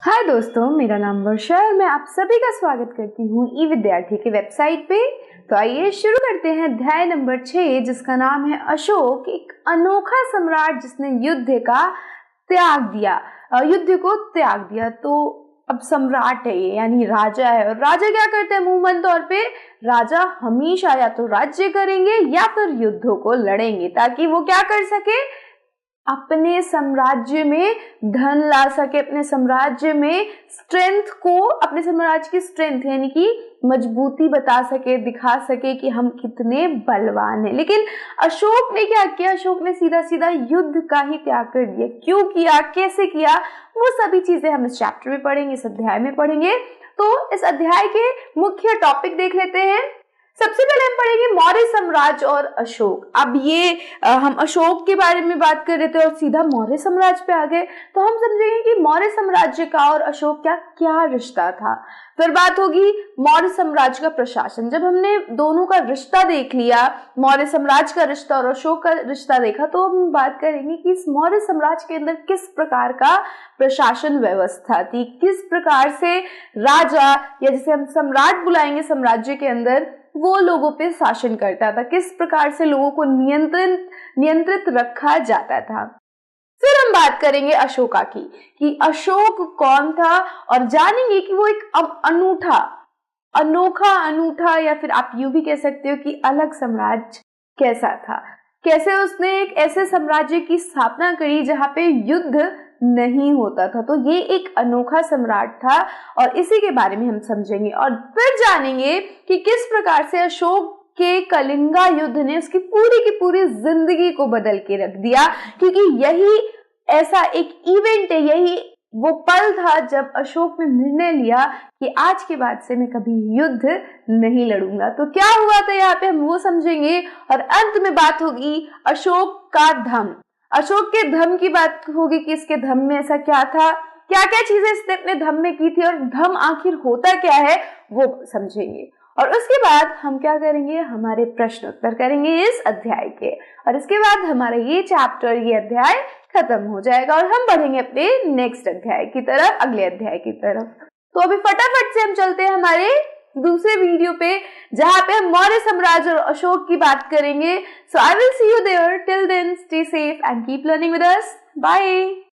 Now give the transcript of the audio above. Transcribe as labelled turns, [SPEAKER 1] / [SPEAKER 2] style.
[SPEAKER 1] हाय दोस्तों, मेरा नाम वर्षा है और मैं आप सभी का स्वागत करती हूँ ई विद्यार्थी के वेबसाइट पे। तो आइए शुरू करते हैं अध्याय नंबर 6, जिसका नाम है अशोक, एक अनोखा सम्राट जिसने युद्ध को त्याग दिया। तो अब सम्राट है ये, यानी राजा है, और राजा क्या करते हैं मुंहबंद तौर पे? राजा हमेशा या तो राज्य करेंगे या फिर युद्धों को लड़ेंगे, ताकि वो क्या कर सके, अपने साम्राज्य में धन ला सके, अपने साम्राज्य में स्ट्रेंथ को, अपने साम्राज्य की स्ट्रेंथ यानी कि मजबूती बता सके, दिखा सके कि हम कितने बलवान हैं। लेकिन अशोक ने क्या किया? अशोक ने सीधा सीधा युद्ध का ही त्याग कर दिया। क्यों किया, कैसे किया, वो सभी चीजें हम इस चैप्टर में पढ़ेंगे, इस अध्याय में पढ़ेंगे। तो इस अध्याय के मुख्य टॉपिक देख लेते हैं। सबसे पहले हम पढ़ेंगे मौर्य साम्राज्य और अशोक। अब ये हम अशोक के बारे में बात कर रहे थे और सीधा मौर्य साम्राज्य पे आ गए, तो हम समझेंगे कि मौर्य साम्राज्य का और अशोक का क्या रिश्ता था। फिर बात होगी मौर्य साम्राज्य का प्रशासन। जब हमने दोनों का रिश्ता देख लिया, मौर्य साम्राज्य का रिश्ता और अशोक का रिश्ता देखा, तो हम बात करेंगे कि इस मौर्य साम्राज्य के अंदर किस प्रकार का प्रशासन व्यवस्था थी, किस प्रकार से राजा या जिसे हम सम्राट बुलाएंगे साम्राज्य के अंदर, वो लोगों पे शासन करता था, किस प्रकार से लोगों को नियंत्रित रखा जाता था। फिर हम बात करेंगे अशोका की, कि अशोक कौन था, और जानेंगे कि वो एक अनोखा या फिर आप यूं भी कह सकते हो कि अलग साम्राज्य कैसा था, कैसे उसने एक ऐसे साम्राज्य की स्थापना करी जहां पे युद्ध नहीं होता था। तो ये एक अनोखा सम्राट था और इसी के बारे में हम समझेंगे। और फिर जानेंगे कि किस प्रकार से अशोक के कलिंगा युद्ध ने उसकी पूरी की पूरी जिंदगी को बदल के रख दिया, क्योंकि यही ऐसा एक इवेंट है, यही वो पल था जब अशोक ने निर्णय लिया कि आज के बाद से मैं कभी युद्ध नहीं लड़ूंगा। तो क्या हुआ था यहाँ पे हम वो समझेंगे, और अंत में बात होगी अशोक का धम्म। अशोक के धम्म की बात होगी कि इसके धम्म में ऐसा क्या था, क्या क्या चीजें इसने अपने धम्म में की थी, और धम्म आखिर होता क्या है वो समझेंगे। और उसके बाद हम क्या करेंगे, हमारे प्रश्न उत्तर करेंगे इस अध्याय के, और इसके बाद हमारा ये चैप्टर, ये अध्याय खत्म हो जाएगा और हम बढ़ेंगे अपने नेक्स्ट अध्याय की तरफ, अगले अध्याय की तरफ। तो अभी फटाफट से हम चलते हैं हमारे दूसरे वीडियो पे, जहां पे हम मौर्य साम्राज्य और अशोक की बात करेंगे। So I will see you there. Till then stay safe and keep learning with us. Bye.